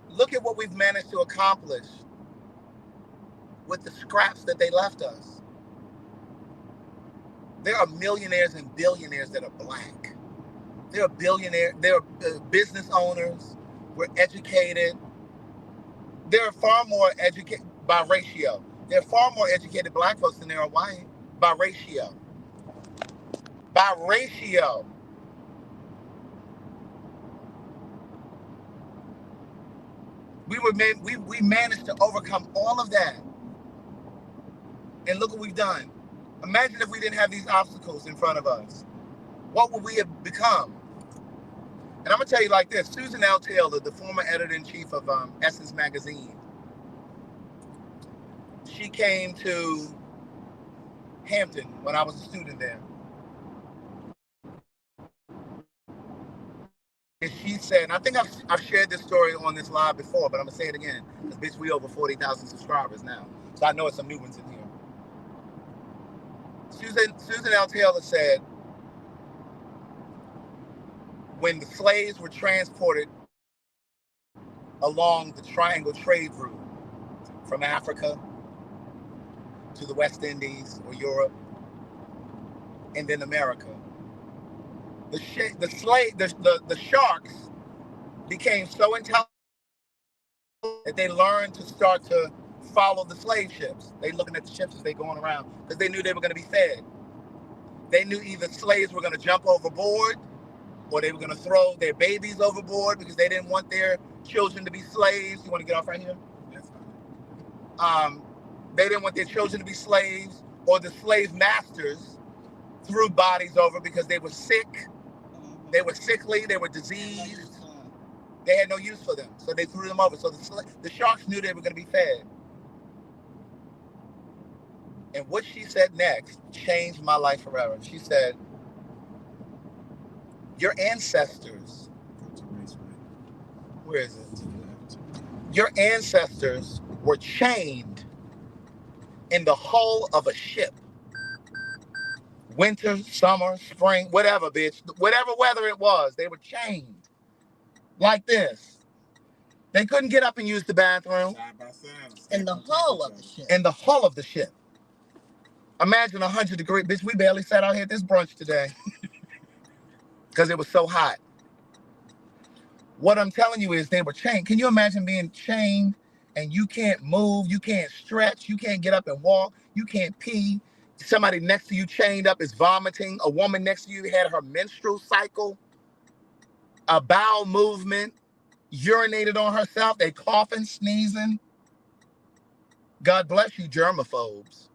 look at what we've managed to accomplish with the scraps that they left us. There are millionaires and billionaires that are black. There are billionaires, there are business owners, we're educated. There are far more educated by ratio. There are far more educated black folks than there are white by ratio. By ratio. We managed to overcome all of that. And look what we've done. Imagine if we didn't have these obstacles in front of us. What would we have become? And I'm going to tell you like this. Susan L. Taylor, the former editor-in-chief of Essence Magazine, she came to Hampton when I was a student there. And she said, and I think I've shared this story on this live before, but I'm going to say it again. Because, bitch, we over 40,000 subscribers now. So I know it's some new ones in here. Susan L. Taylor said, when the slaves were transported along the Triangle Trade Route from Africa to the West Indies or Europe and then America, the sharks became so intelligent that they learned to start to follow the slave ships. They looking at the ships as they going around because they knew they were going to be fed. They knew either slaves were going to jump overboard or they were going to throw their babies overboard because they didn't want their children to be slaves. You want to get off right here? That's fine. They didn't want their children to be slaves, or the slave masters threw bodies over because they were sick. They were sickly. They were diseased. They had no use for them, so they threw them over. So the sharks knew they were going to be fed. And what she said next changed my life forever. She said, your ancestors, where is it? Your ancestors were chained in the hull of a ship. Winter, summer, spring, whatever, bitch. Whatever weather it was, they were chained like this. They couldn't get up and use the bathroom. Side by side. In the hull of the ship. In the hull of the ship. Imagine 100 degrees. Bitch, we barely sat out here at this brunch today because it was so hot. What I'm telling you is they were chained. Can you imagine being chained and you can't move, you can't stretch, you can't get up and walk, you can't pee. Somebody next to you chained up is vomiting. A woman next to you had her menstrual cycle, a bowel movement, urinated on herself, they coughing, sneezing. God bless you, germaphobes.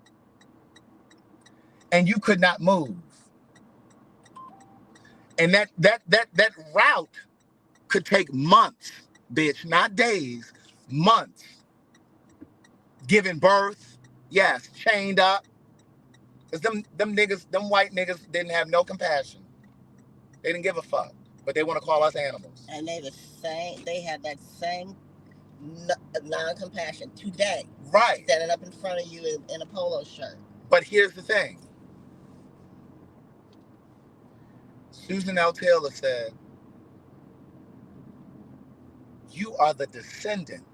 And you could not move. And that route could take months, bitch, not days, months. Giving birth, yes, chained up. Because them niggas, them white niggas didn't have no compassion. They didn't give a fuck. But they want to call us animals. And they have that same non-compassion today. Right. Standing up in front of you in a polo shirt. But here's the thing. Susan L. Taylor said, you are the descendant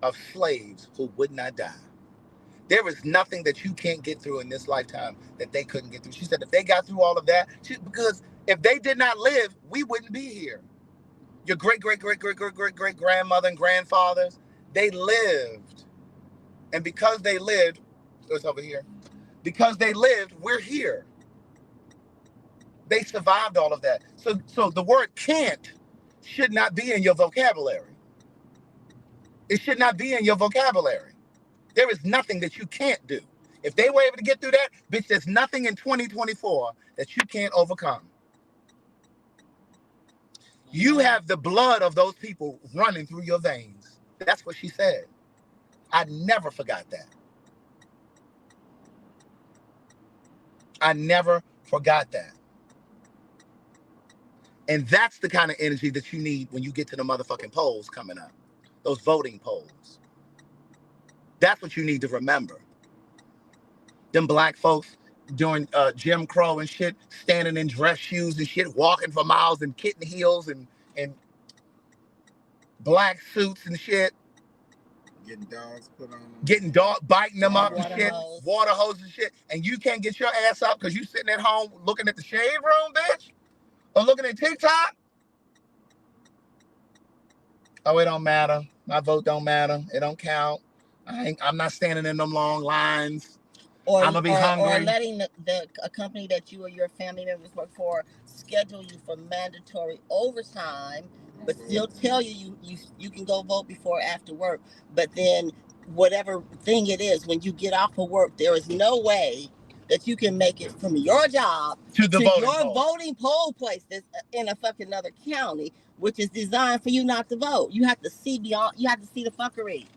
of slaves who would not die. There is nothing that you can't get through in this lifetime that they couldn't get through. She said if they got through all of that, because if they did not live, we wouldn't be here. Your great-great-great-great-great-great-grandmother and grandfathers, they lived. And because they lived, it's over here. Because they lived, we're here. They survived all of that. So the word can't should not be in your vocabulary. It should not be in your vocabulary. There is nothing that you can't do. If they were able to get through that, bitch, there's nothing in 2024 that you can't overcome. You have the blood of those people running through your veins. That's what she said. I never forgot that. I never forgot that. And that's the kind of energy that you need when you get to the motherfucking polls coming up. Those voting polls. That's what you need to remember. Them black folks doing Jim Crow and shit, standing in dress shoes and shit, walking for miles in kitten heels and black suits and shit. Getting dogs put on them. Getting biting them up and shit. Water hoses and shit. And you can't get your ass up because you sitting at home looking at the shade room, bitch? Or looking at TikTok? Oh, it don't matter. My vote don't matter. It don't count. I'm not standing in them long lines. I'm gonna be hungry. Or letting a company that you or your family members work for schedule you for mandatory overtime, but still tell you can go vote before or after work. But then whatever thing it is, when you get off of work, there is no way that you can make it from your job to your voting poll place that's in a fucking other county, which is designed for you not to vote. You have to see beyond. You have to see the fuckery.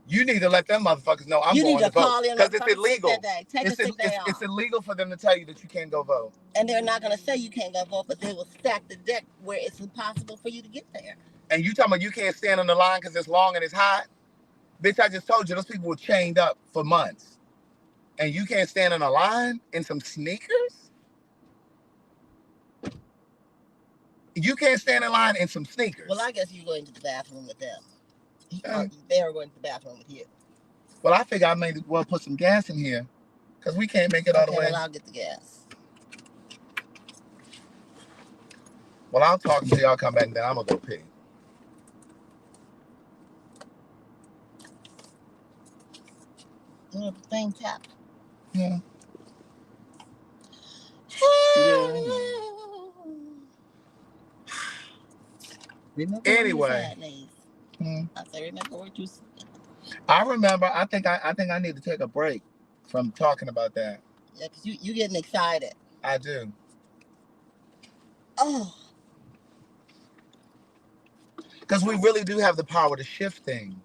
You need to let them motherfuckers know I'm going to vote because it's illegal. It's illegal for them to tell you that you can't go vote. And they're not going to say you can't go vote, but they will stack the deck where it's impossible for you to get there. And you talking about you can't stand on the line because it's long and it's hot? Bitch, I just told you those people were chained up for months. And you can't stand on a line in some sneakers? You can't stand in line in some sneakers. Well, I guess you're going to the bathroom with them. They are going to the bathroom with you. Well, I figure I may well put some gas in here because we can't make it all the way. Well, I'll get the gas. Well, I'll talk until y'all come back. Then I'm gonna go pee. The thing tap. Yeah. Anyway. I say, remember what you said. I remember. I think I need to take a break from talking about that. Yeah, because you getting excited. I do. Oh. Because we really do have the power to shift things.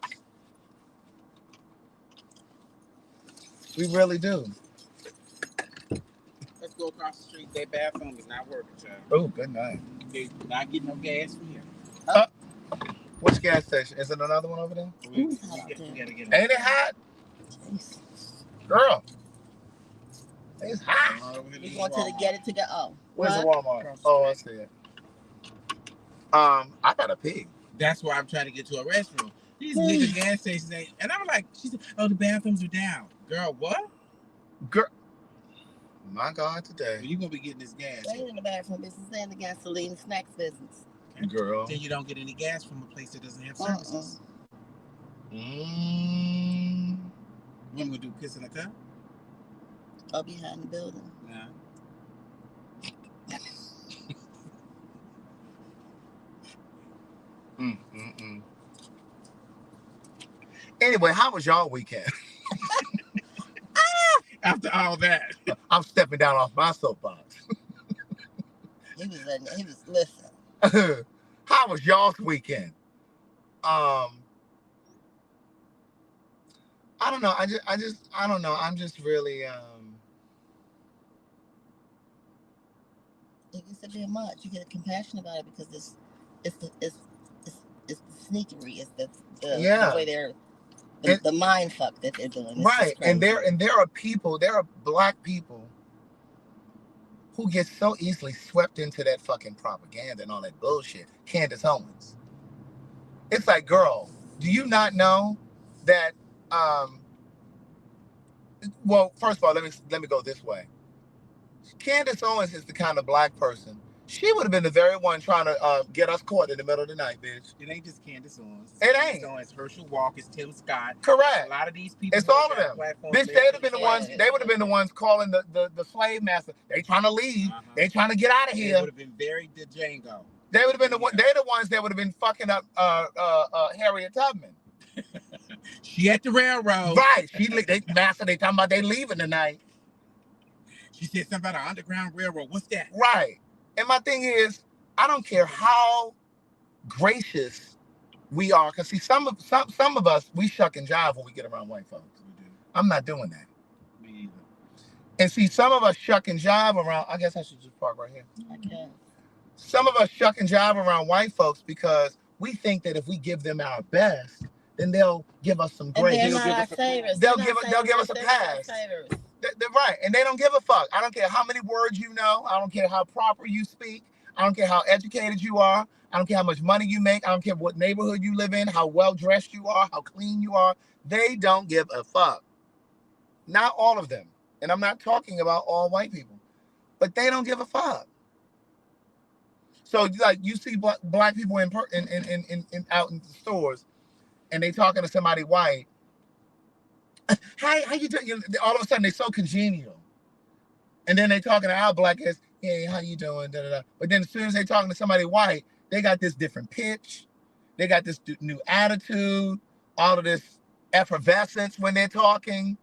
We really do. Let's go across the street. Their bathroom is not working, child. Oh, good night. They're not getting no gas from here. Which gas station? Is it another one over there? We gotta get Ain't it hot? Girl. It's hot. We going to the Get It to go. Oh. Where's the Walmart? Oh, I see it. I gotta pee. That's why I'm trying to get to a restroom. These nigga gas stations ain't, and I'm like, she said, oh, the bathrooms are down. Girl, what? Girl. My God, today. Well, you gonna be getting this gas. They ain't in the bathroom business, they in the gasoline snacks business. Okay. Girl. Then you don't get any gas from a place that doesn't have services. What am I gonna do? Piss in a cup? Or behind the building. Yeah. Anyway, how was y'all weekend? After all that, I'm stepping down off my soapbox. He was listen. How was y'all's weekend? I don't know. I don't know. I'm just really It gets a bit much. You get compassion about it because it's the sneakery. It's the way they're the mind fuck that they're doing. It's right. And there are black people who get so easily swept into that fucking propaganda and all that bullshit. Candace Owens. It's like, girl, do you not know that well, first of all, let me go this way. Candace Owens is the kind of black person. She would have been the very one trying to get us caught in the middle of the night, bitch. It ain't just Candace Owens. It ain't. It's Herschel Walker, it's Tim Scott. Correct. A lot of these people. It's all of them. Bitch, they would have been the ones calling the slave master. They trying to leave. They trying to get out of here. They would have been very Django. They would have been they're the ones that would have been fucking up Harriet Tubman. She at the railroad. Right. They talking about they leaving tonight. She said something about an underground railroad. What's that? Right. And my thing is, I don't care how gracious we are, because see, some of us, we shuck and jive when we get around white folks. We do. I'm not doing that. Me either. And see, some of us shuck and jive around, I guess I should just park right here. Okay. Some of us shuck and jive around white folks because we think that if we give them our best, then they'll give us some grace. And they're not our favorites. They'll give us a pass. They're right. And they don't give a fuck. I don't care how many words you know. I don't care how proper you speak. I don't care how educated you are. I don't care how much money you make. I don't care what neighborhood you live in, how well dressed you are, how clean you are. They don't give a fuck. Not all of them. And I'm not talking about all white people. But they don't give a fuck. So like you see black people in out in the stores and they talking to somebody white. Hey, how you doing? All of a sudden, they're so congenial. And then they talking to our black guys, hey, how you doing? Da, da, da. But then as soon as they talking to somebody white, they got this different pitch. They got this new attitude, all of this effervescence when they're talking.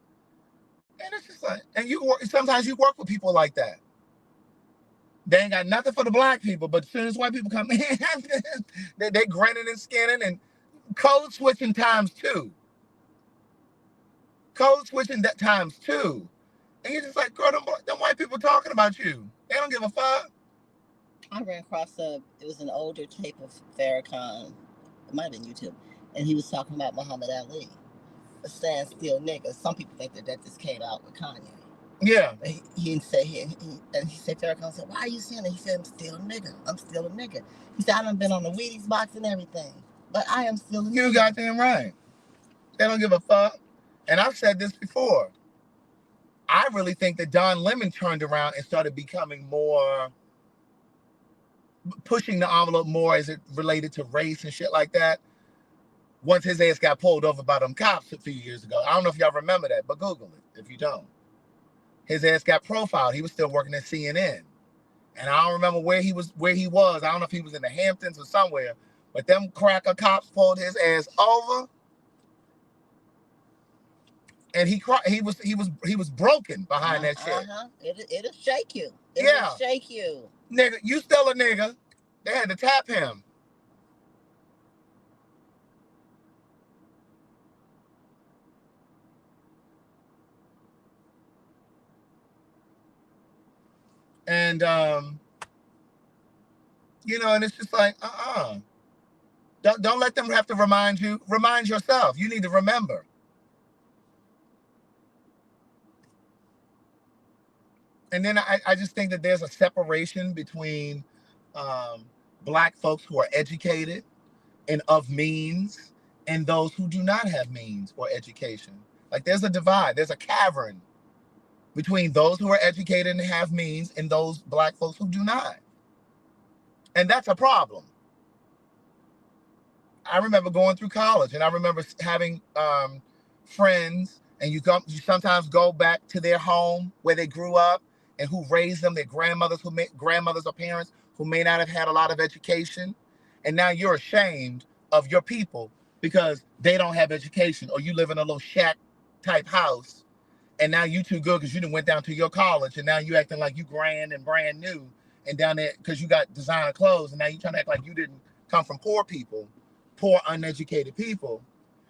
And it's just like, and sometimes you work with people like that. They ain't got nothing for the black people, but as soon as white people come in, they grinning and skinning and code switching times two. Code switching that times two. And you're just like, girl, them white people talking about you. They don't give a fuck. I ran across it was an older tape of Farrakhan. It might have been YouTube. And he was talking about Muhammad Ali. A stand still nigga. Some people think that just came out with Kanye. Yeah. He said, Farrakhan said, why are you saying that? He said, I'm still a nigga. I'm still a nigga. He said, I done been on the Wheaties box and everything. But I am still a nigga. You goddamn right. They don't give a fuck. And I've said this before. I really think that Don Lemon turned around and started becoming more, pushing the envelope more as it related to race and shit like that. Once his ass got pulled over by them cops a few years ago. I don't know if y'all remember that, but Google it if you don't. His ass got profiled. He was still working at CNN. And I don't remember where he was. I don't know if he was in the Hamptons or somewhere. But them cracker cops pulled his ass over. And he was broken behind that shit. It'll shake you. It'll shake you. Nigga, you still a nigga. They had to tap him. And you know, and it's just like, Don't let them have to remind you. Remind yourself. You need to remember. And then I just think that there's a separation between Black folks who are educated and of means and those who do not have means or education. Like there's a divide. There's a cavern between those who are educated and have means and those Black folks who do not. And that's a problem. I remember going through college, and I remember having friends, and you sometimes go back to their home where they grew up and who raised them, their grandmothers or parents who may not have had a lot of education, and now you're ashamed of your people because they don't have education, or you live in a little shack type house, and now you too good because you done went down to your college, and now you acting like you grand and brand new, and down there because you got designer clothes, and now you trying to act like you didn't come from poor people. Poor, uneducated people.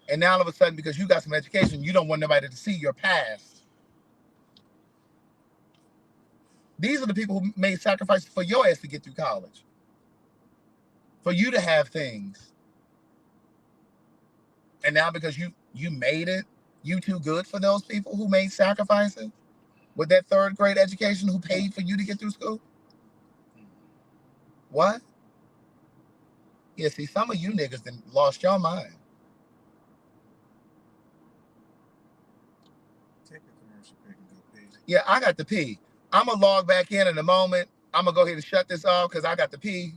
And now all of a sudden, because you got some education, you don't want nobody to see your past. These are the people who made sacrifices for your ass to get through college. For you to have things. And now because you made it, you too good for those people who made sacrifices with that 3rd grade education who paid for you to get through school? What? Yeah, see, some of you niggas done lost your mind. Take a commercial break and go pee. Yeah, I got to pee. I'm going to log back in a moment. I'm going to go ahead and shut this off because I got to pee.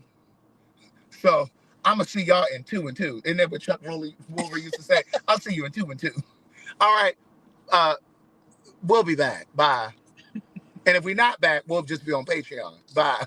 So I'm going to see y'all in 2 and 2. Isn't that what Chuck Woolery used to say? I'll see you in 2 and 2. All right. We'll be back. Bye. And if we're not back, we'll just be on Patreon. Bye.